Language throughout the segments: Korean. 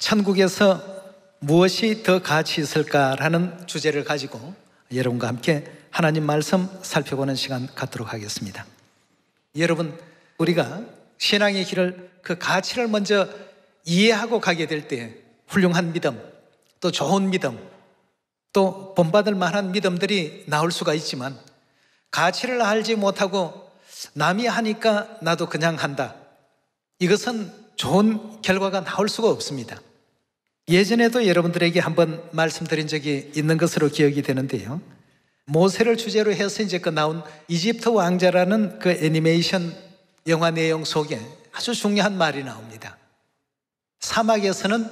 천국에서 무엇이 더 가치 있을까라는 주제를 가지고 여러분과 함께 하나님 말씀 살펴보는 시간 갖도록 하겠습니다. 여러분, 우리가 신앙의 길을 그 가치를 먼저 이해하고 가게 될 때 훌륭한 믿음, 또 좋은 믿음, 또 본받을 만한 믿음들이 나올 수가 있지만, 가치를 알지 못하고 남이 하니까 나도 그냥 한다, 이것은 좋은 결과가 나올 수가 없습니다. 예전에도 여러분들에게 한번 말씀드린 적이 있는 것으로 기억이 되는데요, 모세를 주제로 해서 이제 그 나온 이집트 왕자라는 그 애니메이션 영화 내용 속에 아주 중요한 말이 나옵니다. 사막에서는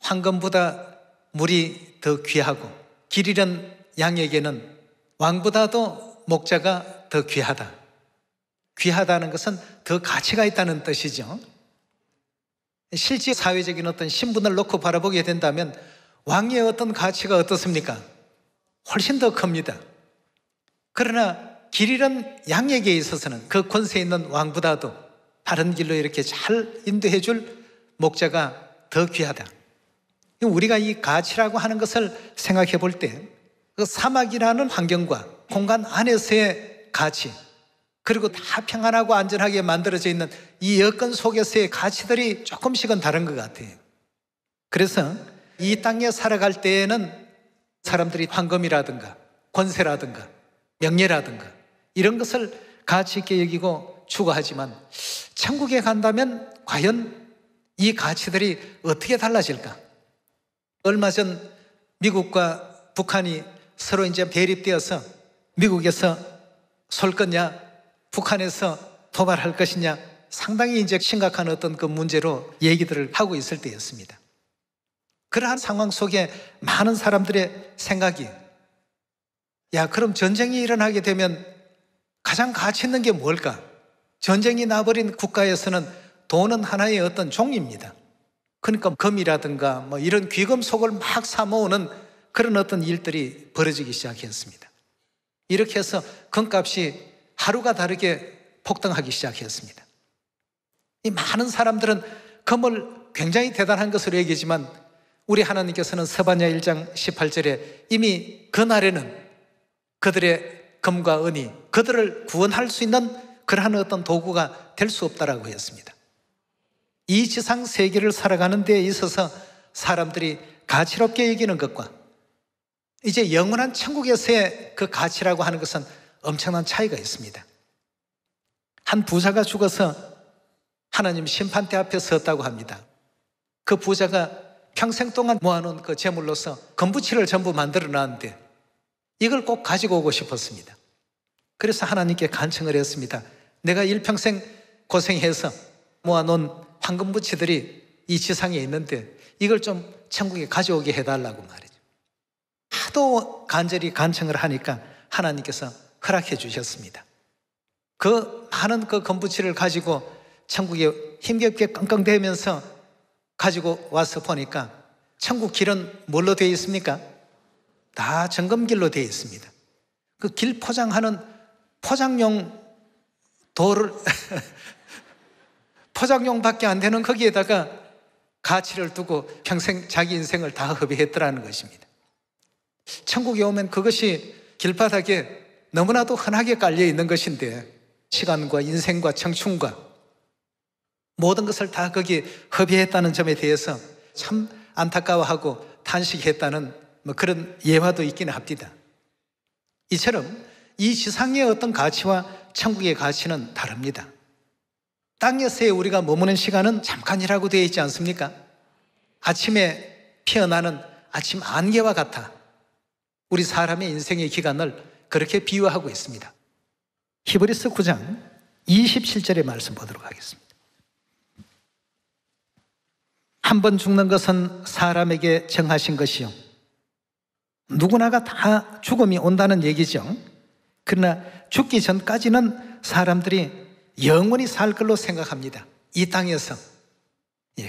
황금보다 물이 더 귀하고 길 잃은 양에게는 왕보다도 목자가 더 귀하다. 귀하다는 것은 더 가치가 있다는 뜻이죠. 실제 사회적인 어떤 신분을 놓고 바라보게 된다면 왕의 어떤 가치가 어떻습니까? 훨씬 더 큽니다. 그러나 길 잃은 양에게 있어서는 그 권세 있는 왕보다도 바른 길로 이렇게 잘 인도해 줄 목자가 더 귀하다. 우리가 이 가치라고 하는 것을 생각해 볼 때 그 사막이라는 환경과 공간 안에서의 가치, 그리고 다 평안하고 안전하게 만들어져 있는 이 여건 속에서의 가치들이 조금씩은 다른 것 같아요. 그래서 이 땅에 살아갈 때에는 사람들이 황금이라든가 권세라든가 명예라든가 이런 것을 가치 있게 여기고 추구하지만, 천국에 간다면 과연 이 가치들이 어떻게 달라질까? 얼마 전 미국과 북한이 서로 이제 대립되어서 미국에서 쏠 거냐, 북한에서 도발할 것이냐, 상당히 이제 심각한 어떤 그 문제로 얘기들을 하고 있을 때였습니다. 그러한 상황 속에 많은 사람들의 생각이, 야, 그럼 전쟁이 일어나게 되면 가장 가치 있는 게 뭘까? 전쟁이 나버린 국가에서는 돈은 하나의 어떤 종입니다. 그러니까 금이라든가 뭐 이런 귀금속을 막 사모으는 그런 어떤 일들이 벌어지기 시작했습니다. 이렇게 해서 금값이 하루가 다르게 폭등하기 시작했습니다. 이 많은 사람들은 금을 굉장히 대단한 것으로 여기지만, 우리 하나님께서는 스바냐 1장 18절에 이미 그날에는 그들의 금과 은이 그들을 구원할 수 있는 그러한 어떤 도구가 될 수 없다라고 했습니다. 이 지상 세계를 살아가는 데 있어서 사람들이 가치롭게 여기는 것과 이제 영원한 천국에서의 그 가치라고 하는 것은 엄청난 차이가 있습니다. 한 부자가 죽어서 하나님 심판대 앞에 섰다고 합니다. 그 부자가 평생 동안 모아놓은 그 재물로서 금부치를 전부 만들어 놨는데 이걸 꼭 가지고 오고 싶었습니다. 그래서 하나님께 간청을 했습니다. 내가 일평생 고생해서 모아놓은 황금부치들이 이 지상에 있는데 이걸 좀 천국에 가져오게 해달라고 말이죠. 하도 간절히 간청을 하니까 하나님께서 허락해 주셨습니다. 그 많은 그 금부치를 가지고 천국에 힘겹게 끙끙대면서 가지고 와서 보니까 천국 길은 뭘로 되어 있습니까? 다 정금길로 되어 있습니다. 그 길 포장하는 포장용 돌을 포장용밖에 안 되는 거기에다가 가치를 두고 평생 자기 인생을 다 허비했더라는 것입니다. 천국에 오면 그것이 길바닥에 너무나도 흔하게 깔려 있는 것인데, 시간과 인생과 청춘과 모든 것을 다 거기에 허비했다는 점에 대해서 참 안타까워하고 탄식했다는 뭐 그런 예화도 있기는 합니다. 이처럼 이 지상의 어떤 가치와 천국의 가치는 다릅니다. 땅에서의 우리가 머무는 시간은 잠깐이라고 되어 있지 않습니까? 아침에 피어나는 아침 안개와 같아 우리 사람의 인생의 기간을 그렇게 비유하고 있습니다. 히브리서 9장 27절의 말씀 보도록 하겠습니다. 한 번 죽는 것은 사람에게 정하신 것이요, 누구나가 다 죽음이 온다는 얘기죠. 그러나 죽기 전까지는 사람들이 영원히 살 걸로 생각합니다. 이 땅에서.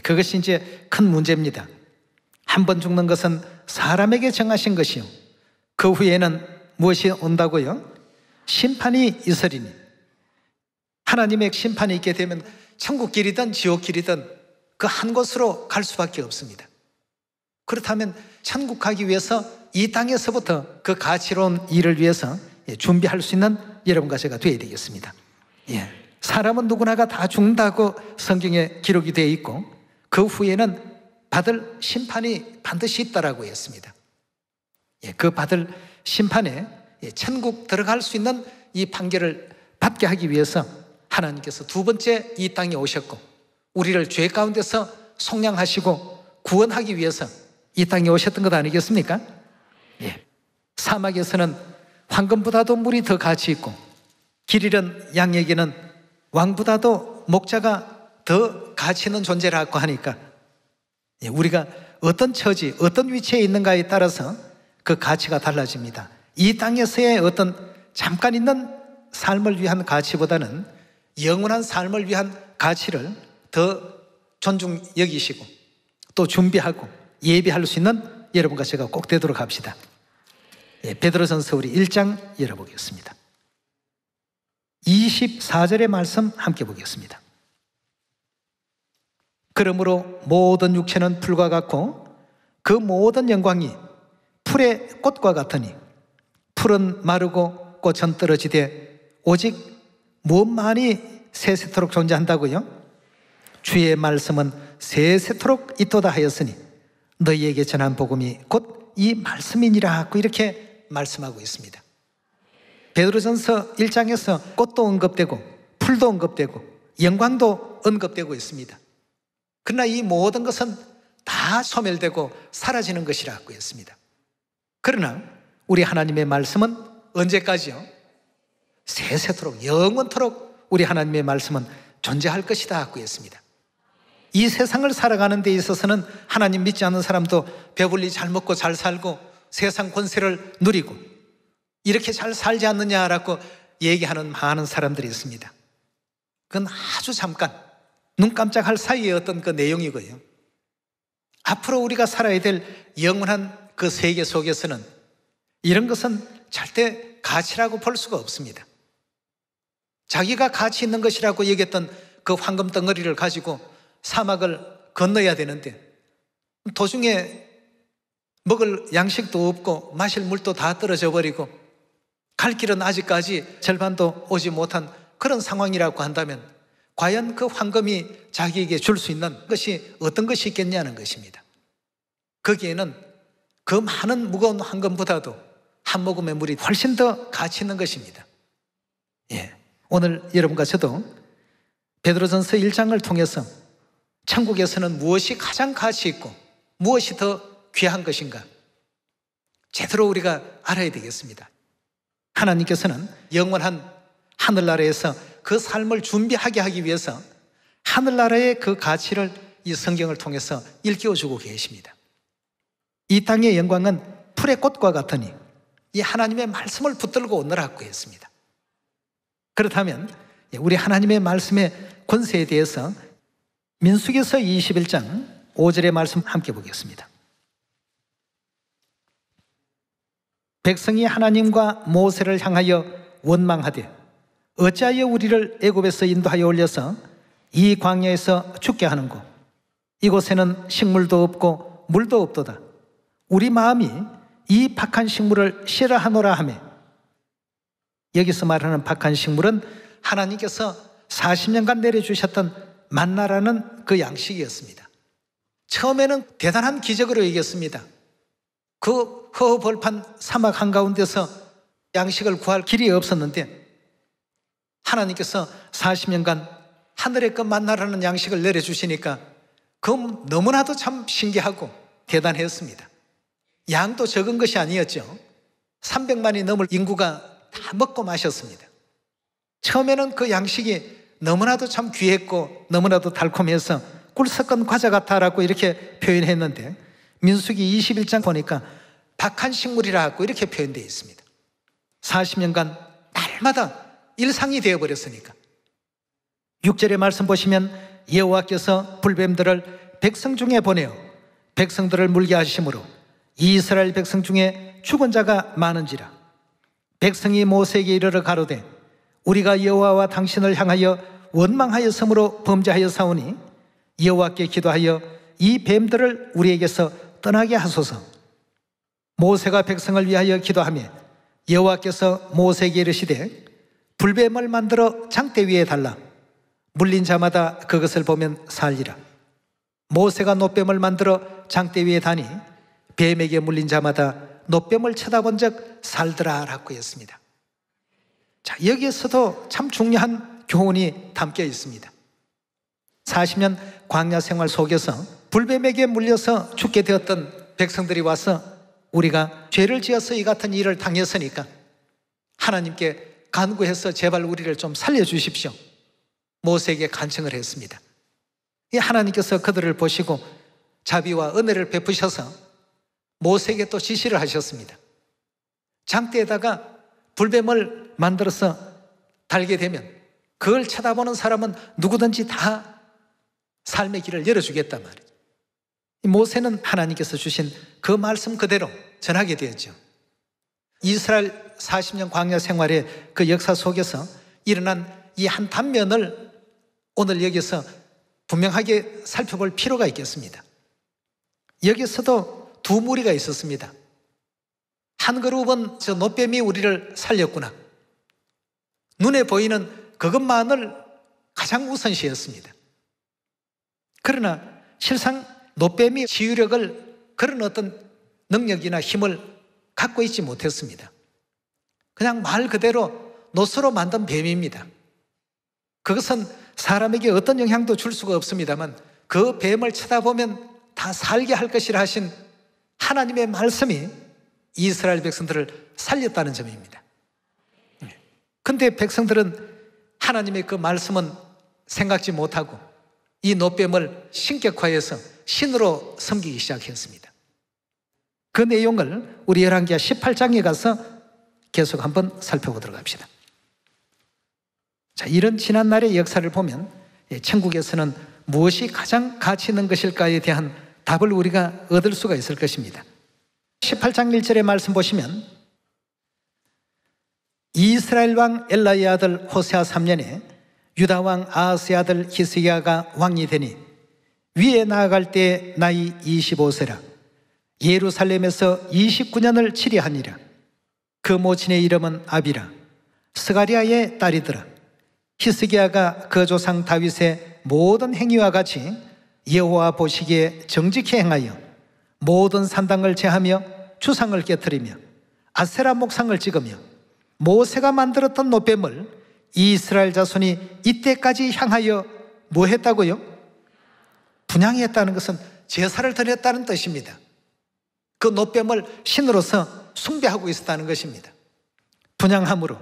그것이 이제 큰 문제입니다. 한 번 죽는 것은 사람에게 정하신 것이요, 그 후에는 무엇이 온다고요? 심판이 있으리니. 하나님의 심판이 있게 되면 천국길이든 지옥길이든 그 한 곳으로 갈 수밖에 없습니다. 그렇다면 천국 가기 위해서 이 땅에서부터 그 가치로운 일을 위해서 준비할 수 있는 여러분과 제가 되어야 되겠습니다. 사람은 누구나가 다 죽는다고 성경에 기록이 되어 있고 그 후에는 받을 심판이 반드시 있다라고 했습니다. 그 받을 심판에 천국 들어갈 수 있는 이 판결을 받게 하기 위해서 하나님께서 두 번째 이 땅에 오셨고 우리를 죄 가운데서 속량하시고 구원하기 위해서 이 땅에 오셨던 것 아니겠습니까? 사막에서는 황금보다도 물이 더 가치 있고 길 잃은 양에게는 왕보다도 목자가 더 가치 있는 존재라고 하니까 우리가 어떤 처지, 어떤 위치에 있는가에 따라서 그 가치가 달라집니다. 이 땅에서의 어떤 잠깐 있는 삶을 위한 가치보다는 영원한 삶을 위한 가치를 더 존중 여기시고 또 준비하고 예비할 수 있는 여러분과 제가 꼭 되도록 합시다. 베드로전서 우리 1장 열어보겠습니다. 24절의 말씀 함께 보겠습니다. 그러므로 모든 육체는 풀과 같고 그 모든 영광이 풀의 꽃과 같으니 풀은 마르고 꽃은 떨어지되 오직 무엇만이 세세토록 존재한다고요? 주의 말씀은 세세토록 있도다 하였으니 너희에게 전한 복음이 곧 이 말씀이니라 하고 이렇게 말씀하고 있습니다. 베드로전서 1장에서 꽃도 언급되고 풀도 언급되고 영광도 언급되고 있습니다. 그러나 이 모든 것은 다 소멸되고 사라지는 것이라고 했습니다. 그러나 우리 하나님의 말씀은 언제까지요? 세세토록 영원토록 우리 하나님의 말씀은 존재할 것이다 하고 했습니다. 이 세상을 살아가는 데 있어서는 하나님 믿지 않는 사람도 배불리 잘 먹고 잘 살고 세상 권세를 누리고 이렇게 잘 살지 않느냐라고 얘기하는 많은 사람들이 있습니다. 그건 아주 잠깐 눈 깜짝할 사이의 어떤 그 내용이고요. 앞으로 우리가 살아야 될 영원한 그 세계 속에서는 이런 것은 절대 가치라고 볼 수가 없습니다. 자기가 가치 있는 것이라고 얘기했던 그 황금 덩어리를 가지고 사막을 건너야 되는데 도중에 먹을 양식도 없고 마실 물도 다 떨어져 버리고 갈 길은 아직까지 절반도 오지 못한 그런 상황이라고 한다면 과연 그 황금이 자기에게 줄 수 있는 것이 어떤 것이 있겠냐는 것입니다. 거기에는 그 많은 무거운 황금보다도 한 모금의 물이 훨씬 더 가치 있는 것입니다. 오늘 여러분과 저도 베드로전서 1장을 통해서 천국에서는 무엇이 가장 가치 있고 무엇이 더 귀한 것인가 제대로 우리가 알아야 되겠습니다. 하나님께서는 영원한 하늘나라에서 그 삶을 준비하게 하기 위해서 하늘나라의 그 가치를 이 성경을 통해서 일깨워주고 계십니다. 이 땅의 영광은 풀의 꽃과 같으니 이 하나님의 말씀을 붙들고 오너라고 했습니다. 그렇다면 우리 하나님의 말씀의 권세에 대해서 민수기서 21장 5절의 말씀 함께 보겠습니다. 백성이 하나님과 모세를 향하여 원망하되 어찌하여 우리를 애굽에서 인도하여 올려서 이 광야에서 죽게 하는고 이곳에는 식물도 없고 물도 없도다. 우리 마음이 이 박한 식물을 싫어하노라 하며 여기서 말하는 박한 식물은 하나님께서 40년간 내려주셨던 만나라는 그 양식이었습니다. 처음에는 대단한 기적으로 여겼습니다. 그 허허벌판 사막 한가운데서 양식을 구할 길이 없었는데 하나님께서 40년간 하늘의 그 만나라는 양식을 내려주시니까 그 너무나도 참 신기하고 대단했습니다. 양도 적은 것이 아니었죠. 300만이 넘을 인구가 다 먹고 마셨습니다. 처음에는 그 양식이 너무나도 참 귀했고 너무나도 달콤해서 꿀 섞은 과자 같다라고 이렇게 표현했는데 민수기 21장 보니까 박한 식물이라고 이렇게 표현되어 있습니다. 40년간 날마다 일상이 되어버렸으니까. 6절의 말씀 보시면 여호와께서 불뱀들을 백성 중에 보내어 백성들을 물게 하심으로 이스라엘 백성 중에 죽은 자가 많은지라. 백성이 모세에게 이르러 가로되 우리가 여호와와 당신을 향하여 원망하였으므로 범죄하여 사오니 여호와께 기도하여 이 뱀들을 우리에게서 떠나게 하소서. 모세가 백성을 위하여 기도하며 여호와께서 모세에게 이르시되 불뱀을 만들어 장대 위에 달라 물린 자마다 그것을 보면 살리라. 모세가 놋뱀을 만들어 장대 위에 다니 뱀에게 물린 자마다 놋뱀을 쳐다본 적 살더라 라고 했습니다. 자, 여기에서도 참 중요한 교훈이 담겨 있습니다. 40년 광야 생활 속에서 불뱀에게 물려서 죽게 되었던 백성들이 와서 우리가 죄를 지어서 이 같은 일을 당했으니까 하나님께 간구해서 제발 우리를 좀 살려주십시오. 모세에게 간청을 했습니다. 하나님께서 그들을 보시고 자비와 은혜를 베푸셔서 모세에게 또 지시를 하셨습니다. 장대에다가 불뱀을 만들어서 달게 되면 그걸 쳐다보는 사람은 누구든지 다 삶의 길을 열어주겠단 말이에요. 모세는 하나님께서 주신 그 말씀 그대로 전하게 되었죠. 이스라엘 40년 광야 생활의 그 역사 속에서 일어난 이 한 단면을 오늘 여기서 분명하게 살펴볼 필요가 있겠습니다. 여기서도 두 무리가 있었습니다. 한 그룹은 저 놋뱀이 우리를 살렸구나. 눈에 보이는 그것만을 가장 우선시했습니다. 그러나 실상 놋뱀이 치유력을 그런 어떤 능력이나 힘을 갖고 있지 못했습니다. 그냥 말 그대로 놋으로 만든 뱀입니다. 그것은 사람에게 어떤 영향도 줄 수가 없습니다만 그 뱀을 쳐다보면 다 살게 할 것이라 하신 하나님의 말씀이 이스라엘 백성들을 살렸다는 점입니다. 그런데 백성들은 하나님의 그 말씀은 생각지 못하고 이 놋뱀을 신격화해서 신으로 섬기기 시작했습니다. 그 내용을 우리 열왕기하 18장에 가서 계속 한번 살펴보도록 합시다. 자, 이런 지난날의 역사를 보면 천국에서는 무엇이 가장 가치 있는 것일까에 대한 답을 우리가 얻을 수가 있을 것입니다. 18장 1절의 말씀 보시면 이스라엘 왕 엘라의 아들 호세아 3년에 유다 왕 아하스의 아들 히스기야가 왕이 되니 위에 나아갈 때 나이 25세라. 예루살렘에서 29년을 치리하니라. 그 모친의 이름은 아비라. 스가리아의 딸이더라. 히스기야가 그 조상 다윗의 모든 행위와 같이 여호와 보시기에 정직히 행하여 모든 산당을 제하며 주상을 깨뜨리며 아세라 목상을 찍으며 모세가 만들었던 놋뱀을 이스라엘 자손이 이때까지 향하여 뭐 했다고요? 분향했다는 것은 제사를 드렸다는 뜻입니다. 그 놋뱀을 신으로서 숭배하고 있었다는 것입니다. 분향함으로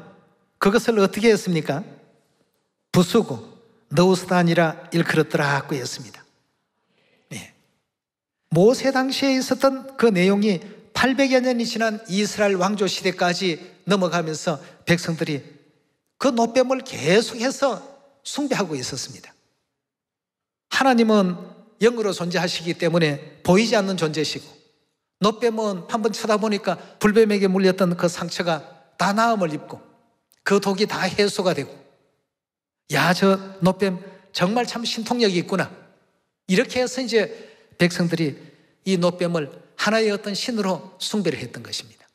그것을 어떻게 했습니까? 부수고 너우스다 아니라 일컬었더라고 했습니다. 네. 모세 당시에 있었던 그 내용이 800여 년이 지난 이스라엘 왕조 시대까지 넘어가면서 백성들이 그 놋뱀을 계속해서 숭배하고 있었습니다. 하나님은 영으로 존재하시기 때문에 보이지 않는 존재시고 놋뱀은 한번 쳐다보니까 불뱀에게 물렸던 그 상처가 다 나음을 입고 그 독이 다 해소가 되고 야, 저 놋뱀 정말 참 신통력이 있구나. 이렇게 해서 이제 백성들이 이 놋뱀을 하나의 어떤 신으로 숭배를 했던 것입니다.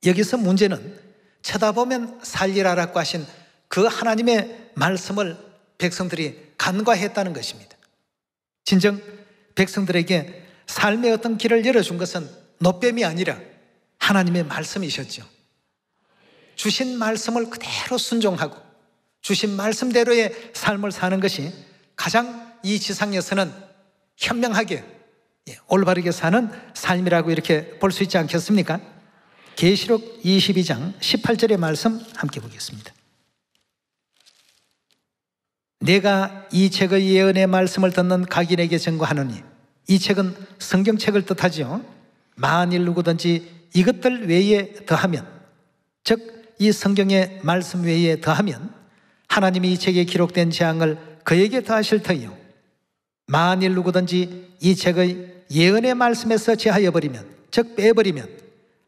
여기서 문제는 쳐다보면 살리라라고 하신 그 하나님의 말씀을 백성들이 간과했다는 것입니다. 진정 백성들에게 삶의 어떤 길을 열어준 것은 놋뱀이 아니라 하나님의 말씀이셨죠. 주신 말씀을 그대로 순종하고 주신 말씀대로의 삶을 사는 것이 가장 이 지상에서는 현명하게 올바르게 사는 삶이라고 이렇게 볼 수 있지 않겠습니까? 계시록 22장 18절의 말씀 함께 보겠습니다. 내가 이 책의 예언의 말씀을 듣는 각인에게 증거하노니, 이 책은 성경책을 뜻하지요. 만일 누구든지 이것들 외에 더하면, 즉 이 성경의 말씀 외에 더하면 하나님이 이 책에 기록된 재앙을 그에게 더하실 터이요, 만일 누구든지 이 책의 예언의 말씀에서 제하여 버리면, 즉 빼버리면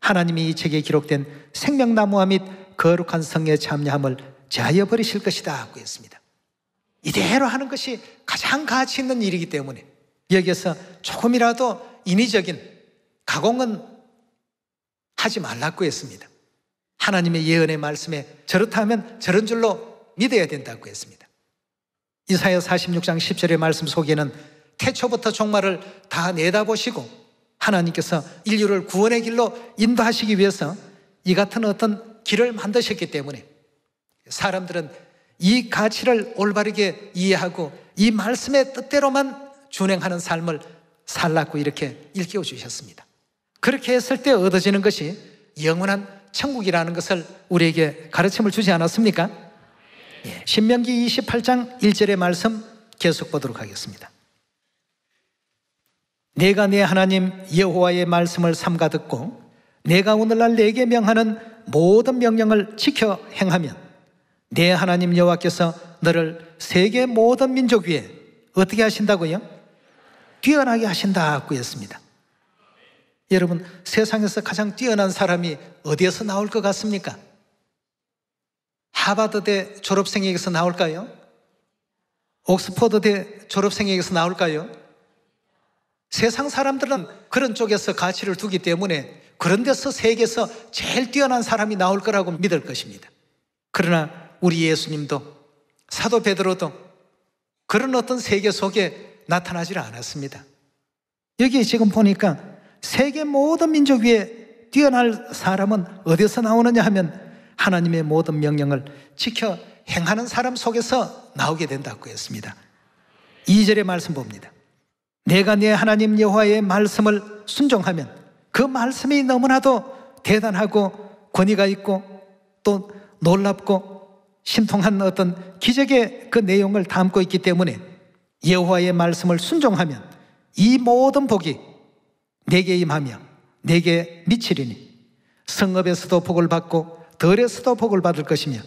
하나님이 이 책에 기록된 생명나무와 및 거룩한 성의 참여함을 제하여 버리실 것이다 하고 했습니다. 이대로 하는 것이 가장 가치 있는 일이기 때문에 여기에서 조금이라도 인위적인 가공은 하지 말라고 했습니다. 하나님의 예언의 말씀에 저렇다 하면 저런 줄로 믿어야 된다고 했습니다. 이사야 46장 10절의 말씀 속에는 태초부터 종말을 다 내다보시고 하나님께서 인류를 구원의 길로 인도하시기 위해서 이 같은 어떤 길을 만드셨기 때문에 사람들은 이 가치를 올바르게 이해하고 이 말씀의 뜻대로만 준행하는 삶을 살라고 이렇게 일깨워 주셨습니다. 그렇게 했을 때 얻어지는 것이 영원한 천국이라는 것을 우리에게 가르침을 주지 않았습니까? 신명기 28장 1절의 말씀 계속 보도록 하겠습니다. 내가 내 하나님 여호와의 말씀을 삼가 듣고 내가 오늘날 내게 명하는 모든 명령을 지켜 행하면 내 하나님 여호와께서 너를 세계 모든 민족 위에 어떻게 하신다고요? 뛰어나게 하신다고 했습니다. 여러분, 세상에서 가장 뛰어난 사람이 어디에서 나올 것 같습니까? 하버드대 졸업생에게서 나올까요? 옥스퍼드대 졸업생에게서 나올까요? 세상 사람들은 그런 쪽에서 가치를 두기 때문에 그런 데서 세계에서 제일 뛰어난 사람이 나올 거라고 믿을 것입니다. 그러나 우리 예수님도 사도 베드로도 그런 어떤 세계 속에 나타나질 않았습니다. 여기 지금 보니까 세계 모든 민족 위에 뛰어날 사람은 어디서 나오느냐 하면 하나님의 모든 명령을 지켜 행하는 사람 속에서 나오게 된다고 했습니다. 2절의 말씀 봅니다. 내가 내 하나님 여호와의 말씀을 순종하면 그 말씀이 너무나도 대단하고 권위가 있고 또 놀랍고 신통한 어떤 기적의 그 내용을 담고 있기 때문에 여호와의 말씀을 순종하면 이 모든 복이 내게 임하며 내게 미치리니 성읍에서도 복을 받고 들에서도 복을 받을 것이며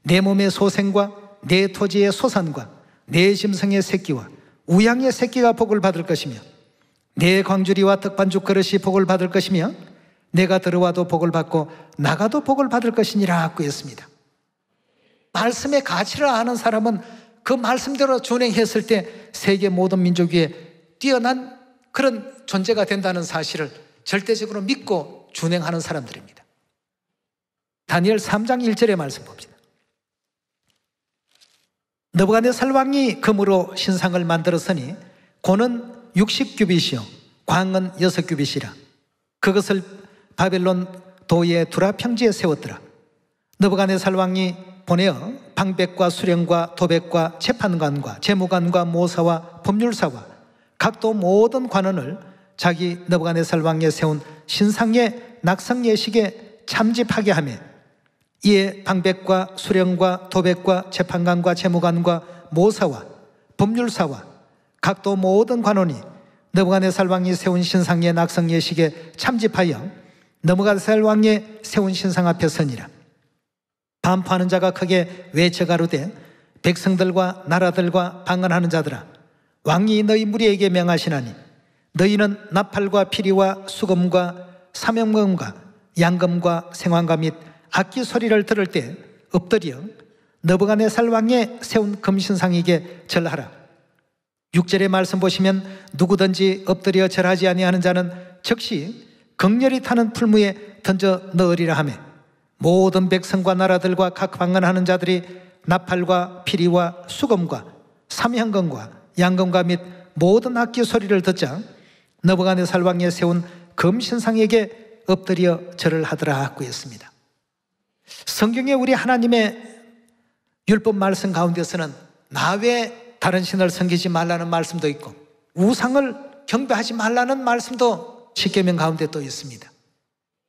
내 몸의 소생과 내 토지의 소산과 내 짐승의 새끼와 우양의 새끼가 복을 받을 것이며 내 광주리와 떡반죽 그릇이 복을 받을 것이며 내가 들어와도 복을 받고 나가도 복을 받을 것이니라 했습니다. 말씀의 가치를 아는 사람은 그 말씀대로 준행했을 때 세계 모든 민족 위에 뛰어난 그런 존재가 된다는 사실을 절대적으로 믿고 준행하는 사람들입니다. 다니엘 3장 1절의 말씀 봅시다. 느부갓네살 왕이 금으로 신상을 만들었으니 고는 60규빗이요 광은 6규빗이라. 그것을 바벨론 도의 두라 평지에 세웠더라. 느부갓네살 왕이 보내어 방백과 수령과 도백과 재판관과 재무관과 모사와 법률사와 각도 모든 관원을 자기 느부갓네살 왕에 세운 신상의 낙성 예식에 참집하게 하며 이에 방백과 수령과 도백과 재판관과 재무관과 모사와 법률사와 각도 모든 관원이 느부갓네살 왕이 세운 신상의 낙성 예식에 참집하여 느부갓네살 왕의 세운 신상 앞에 서니라. 반포하는 자가 크게 외쳐 가로되 백성들과 나라들과 방언하는 자들아 왕이 너희 무리에게 명하시나니 너희는 나팔과 피리와 수금과 사명금과 양금과 생황과 및 악기 소리를 들을 때 엎드려 느부갓네살 왕의 세운 금신상에게 절하라. 6절의 말씀 보시면 누구든지 엎드려 절하지 아니하는 자는 즉시 극렬히 타는 풀무에 던져 넣으리라 하며 모든 백성과 나라들과 각 방언하는 자들이 나팔과 피리와 수금과 삼향금과 양금과 및 모든 악기 소리를 듣자 느부갓네살 왕에 세운 금신상에게 엎드려 절을 하더라 하고 했습니다. 성경에 우리 하나님의 율법 말씀 가운데서는 나 외에 다른 신을 섬기지 말라는 말씀도 있고 우상을 경배하지 말라는 말씀도 십계명 가운데 또 있습니다.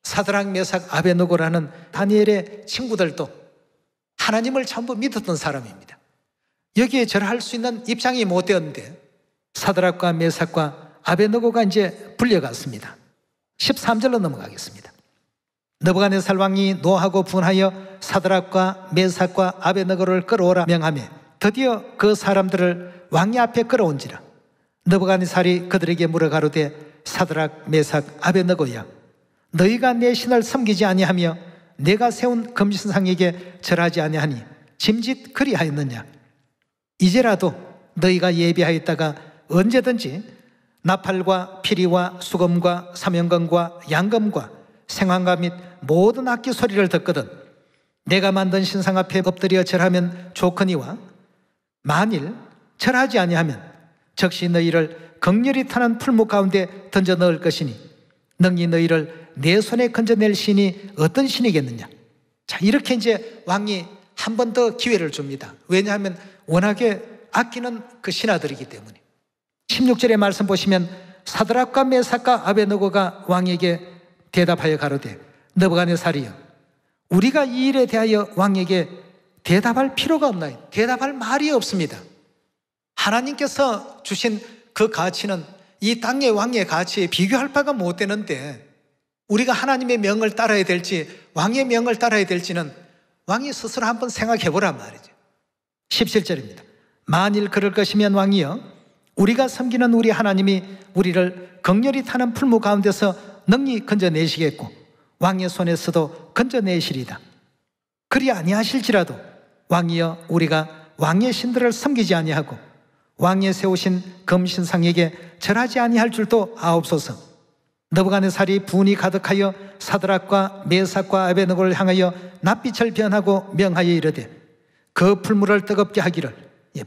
사드락 메삭 아베느고라는 다니엘의 친구들도 하나님을 전부 믿었던 사람입니다. 여기에 절할 수 있는 입장이 못 되었는데 사드락과 메삭과 아베느고가 이제 불려갔습니다. 13절로 넘어가겠습니다. 느부갓네살 왕이 노하고 분하여 사드락과 메삭과 아베느고를 끌어오라 명하며 드디어 그 사람들을 왕의 앞에 끌어온지라. 느부갓네살이 그들에게 물어 가로되 사드락 메삭 아베느고야 너희가 내 신을 섬기지 아니하며 내가 세운 금신상에게 절하지 아니하니 짐짓 그리하였느냐. 이제라도 너희가 예비하였다가 언제든지 나팔과 피리와 수금과 사명금과 양금과 생황과 및 모든 악기 소리를 듣거든 내가 만든 신상 앞에 엎드려 절하면 좋거니와 만일 절하지 아니하면 즉시 너희를 극렬히 타는 풀무 가운데 던져 넣을 것이니 능히 너희를 내 손에 건져낼 신이 어떤 신이겠느냐. 자, 이렇게 이제 왕이 한 번 더 기회를 줍니다. 왜냐하면 워낙에 아끼는 그 신하들이기 때문에. 16절의 말씀 보시면 사드락과 메삭과 아베느고가 왕에게 대답하여 가로되 느부갓네살이여 우리가 이 일에 대하여 왕에게 대답할 필요가 없나요? 대답할 말이 없습니다. 하나님께서 주신 그 가치는 이 땅의 왕의 가치에 비교할 바가 못 되는데 우리가 하나님의 명을 따라야 될지 왕의 명을 따라야 될지는 왕이 스스로 한번 생각해 보란 말이죠. 17절입니다. 만일 그럴 것이면 왕이여 우리가 섬기는 우리 하나님이 우리를 극렬히 타는 풀무 가운데서 능히 건져내시겠고 왕의 손에서도 건져내시리다. 그리 아니하실지라도 왕이여 우리가 왕의 신들을 섬기지 아니하고 왕의 세우신 금신상에게 절하지 아니할 줄도 아옵소서. 느부갓네살이 분이 가득하여 사드락과 메삭과 아베느고를 향하여 낯빛을 변하고 명하여 이르되 그 풀무를 뜨겁게 하기를,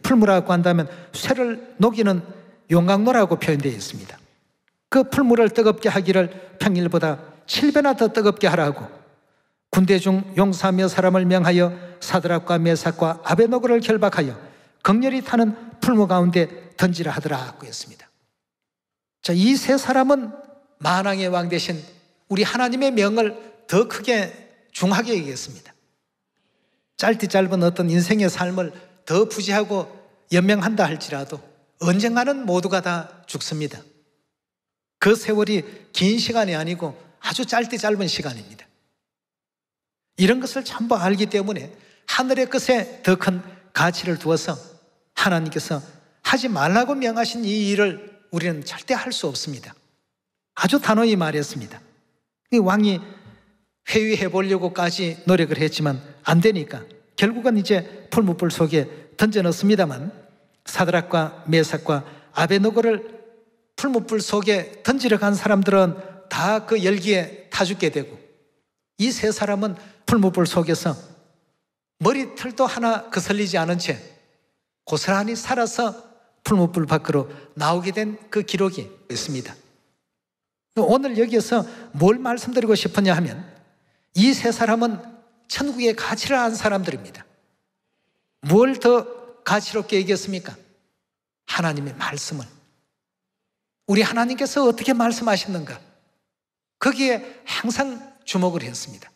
풀무라고 한다면 쇠를 녹이는 용광로라고 표현되어 있습니다. 그 풀무를 뜨겁게 하기를 평일보다 7배나 더 뜨겁게 하라고 군대 중 용사 몇 사람을 명하여 사드락과 메삭과 아베느고를 결박하여 극렬히 타는 풀무 가운데 던지라 하더라고 했습니다. 자, 이 세 사람은 만왕의 왕 대신 우리 하나님의 명을 더 크게 중하게 얘기했습니다. 짧디 짧은 어떤 인생의 삶을 더 부지하고 연명한다 할지라도 언젠가는 모두가 다 죽습니다. 그 세월이 긴 시간이 아니고 아주 짧디 짧은 시간입니다. 이런 것을 전부 알기 때문에 하늘의 것에 더 큰 가치를 두어서 하나님께서 하지 말라고 명하신 이 일을 우리는 절대 할 수 없습니다. 아주 단호히 말했습니다. 왕이 회유해 보려고까지 노력을 했지만 안 되니까 결국은 이제 풀무불 속에 던져 넣습니다만 사드락과 메삭과 아베느고를 풀무불 속에 던지러 간 사람들은 다 그 열기에 타 죽게 되고 이 세 사람은 풀무불 속에서 머리털도 하나 거슬리지 않은 채 고스란히 살아서 풀무불 밖으로 나오게 된 그 기록이 있습니다. 오늘 여기에서 뭘 말씀드리고 싶으냐 하면 이 세 사람은 천국의 가치를 안 사람들입니다. 뭘 더 가치롭게 얘기했습니까? 하나님의 말씀을. 우리 하나님께서 어떻게 말씀하셨는가? 거기에 항상 주목을 했습니다.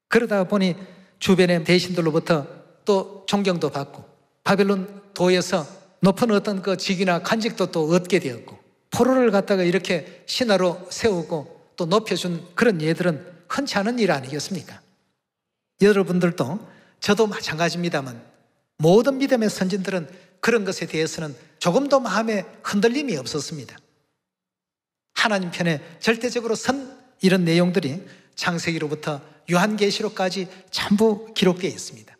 그러다 보니 주변의 대신들로부터 또 존경도 받고 바벨론 도에서 높은 어떤 그 직이나 간직도 또 얻게 되었고 포로를 갖다가 이렇게 신하로 세우고 또 높여준 그런 예들은 흔치 않은 일 아니겠습니까? 여러분들도 저도 마찬가지입니다만 모든 믿음의 선진들은 그런 것에 대해서는 조금도 마음에 흔들림이 없었습니다. 하나님 편에 절대적으로 선 이런 내용들이 창세기로부터 요한계시록까지 전부 기록되어 있습니다.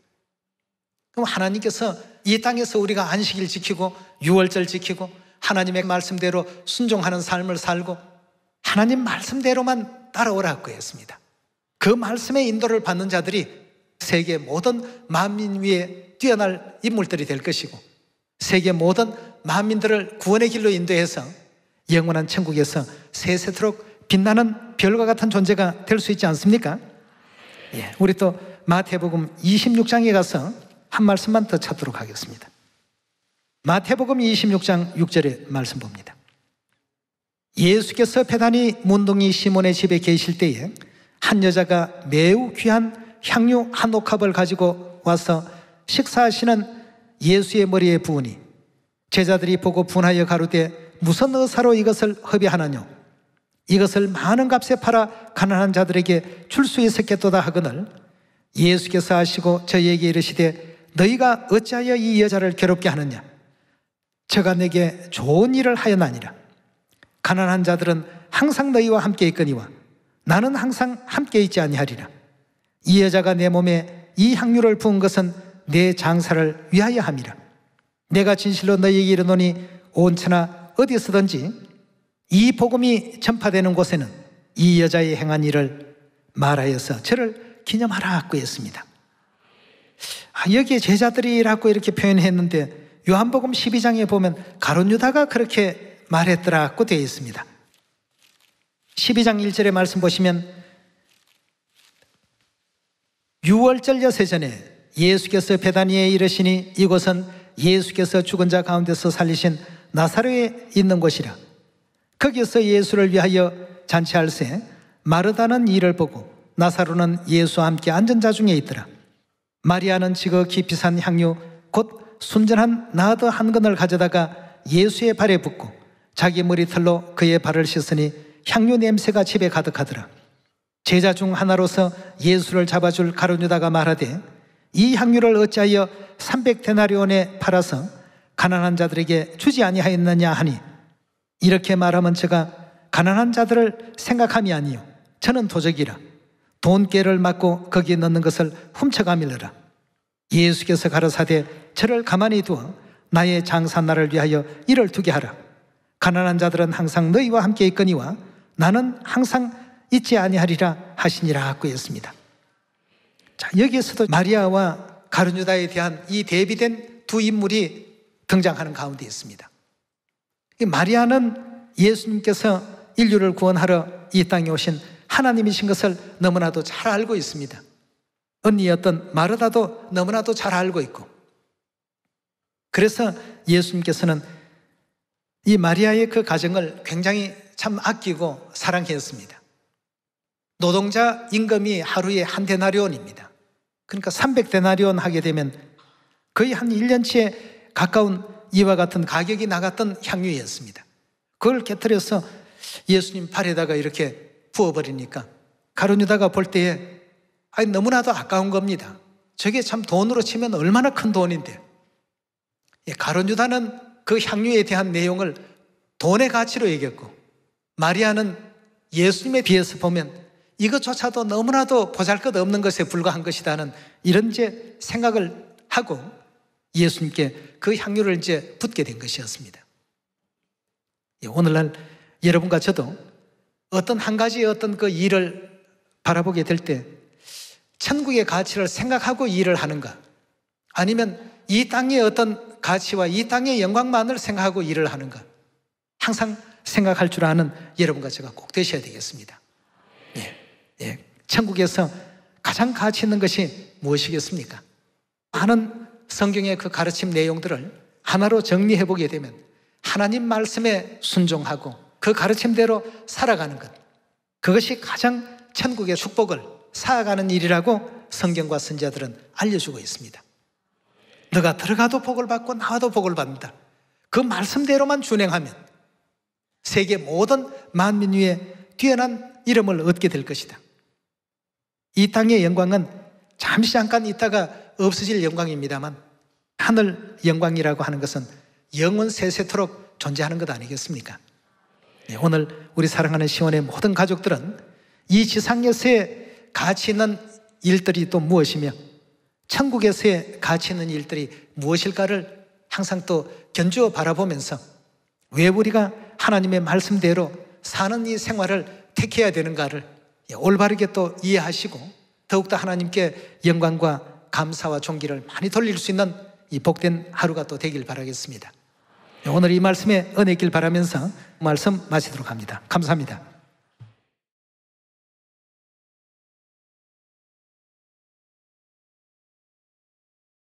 그럼 하나님께서 이 땅에서 우리가 안식일 지키고 유월절 지키고 하나님의 말씀대로 순종하는 삶을 살고 하나님 말씀대로만 따라오라고 했습니다. 그 말씀의 인도를 받는 자들이 세계 모든 만민 위에 뛰어날 인물들이 될 것이고 세계 모든 만민들을 구원의 길로 인도해서 영원한 천국에서 세세토록 빛나는 별과 같은 존재가 될 수 있지 않습니까? 우리 또 마태복음 26장에 가서 한 말씀만 더 찾도록 하겠습니다. 마태복음 26장 6절의 말씀 봅니다. 예수께서 베다니 문둥이 시몬의 집에 계실 때에 한 여자가 매우 귀한 향유 한 옥합을 가지고 와서 식사하시는 예수의 머리에 부으니 제자들이 보고 분하여 가로되 무슨 의사로 이것을 허비하느뇨? 이것을 많은 값에 팔아 가난한 자들에게 줄 수 있었겠도다 하거늘 예수께서 하시고 저희에게 이르시되 너희가 어찌하여 이 여자를 괴롭게 하느냐? 저가 내게 좋은 일을 하였나니라. 가난한 자들은 항상 너희와 함께 있거니와 나는 항상 함께 있지 아니하리라. 이 여자가 내 몸에 이 향유를 부은 것은 내 장사를 위하여 함이라. 내가 진실로 너희에게 이르노니 온 천하 어디서든지 이 복음이 전파되는 곳에는 이 여자의 행한 일을 말하여서 저를 기념하라고 했습니다. 여기에 제자들이라고 이렇게 표현했는데 요한복음 12장에 보면 가룟 유다가 그렇게 말했더라고 되어 있습니다. 12장 1절의 말씀 보시면 6월절 여세 전에 예수께서 베다니에 이르시니 이곳은 예수께서 죽은 자 가운데서 살리신 나사로에 있는 곳이라. 거기서 예수를 위하여 잔치할새 마르다는 이를 보고 나사로는 예수와 함께 앉은 자 중에 있더라. 마리아는 지극히 비싼 향유 곧 순전한 나드 한 근을 가져다가 예수의 발에 붓고 자기 머리털로 그의 발을 씻으니 향유 냄새가 집에 가득하더라. 제자 중 하나로서 예수를 잡아줄 가룟 유다가 말하되 이 향유를 어찌하여 300데나리온에 팔아서 가난한 자들에게 주지 아니하였느냐 하니 이렇게 말하면 제가 가난한 자들을 생각함이 아니요 저는 도적이라 돈깨를 맞고 거기에 넣는 것을 훔쳐가밀느라. 예수께서 가라사대 저를 가만히 두어 나의 장사날을 위하여 이를 두게 하라. 가난한 자들은 항상 너희와 함께 있거니와 나는 항상 있지 아니하리라 하시니라 하고 했습니다. 자, 여기에서도 마리아와 가룟 유다에 대한 이 대비된 두 인물이 등장하는 가운데 있습니다. 마리아는 예수님께서 인류를 구원하러 이 땅에 오신 하나님이신 것을 너무나도 잘 알고 있습니다. 언니였던 마르다도 너무나도 잘 알고 있고, 그래서 예수님께서는 이 마리아의 그 가정을 굉장히 참 아끼고 사랑했습니다. 노동자 임금이 하루에 한 데나리온입니다. 그러니까 300데나리온 하게 되면 거의 한 1년치에 가까운 이와 같은 가격이 나갔던 향유였습니다. 그걸 깨트려서 예수님 발에다가 이렇게 부어버리니까 가룟 유다가 볼 때에 너무나도 아까운 겁니다. 저게 참 돈으로 치면 얼마나 큰 돈인데. 가룟 유다는 그 향유에 대한 내용을 돈의 가치로 얘기했고, 마리아는 예수님에 비해서 보면 이것조차도 너무나도 보잘것없는 것에 불과한 것이다는 이런 이제 생각을 하고 예수님께 그 향유를 이제 붓게 된 것이었습니다. 오늘날 여러분과 저도 어떤 한 가지의 어떤 그 일을 바라보게 될 때 천국의 가치를 생각하고 일을 하는가, 아니면 이 땅의 어떤 가치와 이 땅의 영광만을 생각하고 일을 하는가, 항상 생각할 줄 아는 여러분과 제가 꼭 되셔야 되겠습니다. 천국에서 가장 가치 있는 것이 무엇이겠습니까? 많은 성경의 그 가르침 내용들을 하나로 정리해 보게 되면 하나님 말씀에 순종하고 그 가르침대로 살아가는 것, 그것이 가장 천국의 축복을 쌓아가는 일이라고 성경과 선지자들은 알려주고 있습니다. 너가 들어가도 복을 받고 나와도 복을 받는다. 그 말씀대로만 준행하면 세계 모든 만민 위에 뛰어난 이름을 얻게 될 것이다. 이 땅의 영광은 잠시 잠깐 있다가 없어질 영광입니다만 하늘 영광이라고 하는 것은 영원 세세토록 존재하는 것 아니겠습니까? 오늘 우리 사랑하는 시온의 모든 가족들은 이 지상에서의 가치 있는 일들이 또 무엇이며 천국에서의 가치 있는 일들이 무엇일까를 항상 또 견주어 바라보면서 왜 우리가 하나님의 말씀대로 사는 이 생활을 택해야 되는가를 올바르게 또 이해하시고 더욱더 하나님께 영광과 감사와 존귀를 많이 돌릴 수 있는 이 복된 하루가 또 되길 바라겠습니다. 오늘 이 말씀에 은혜 있길 바라면서 말씀 마치도록 합니다. 감사합니다.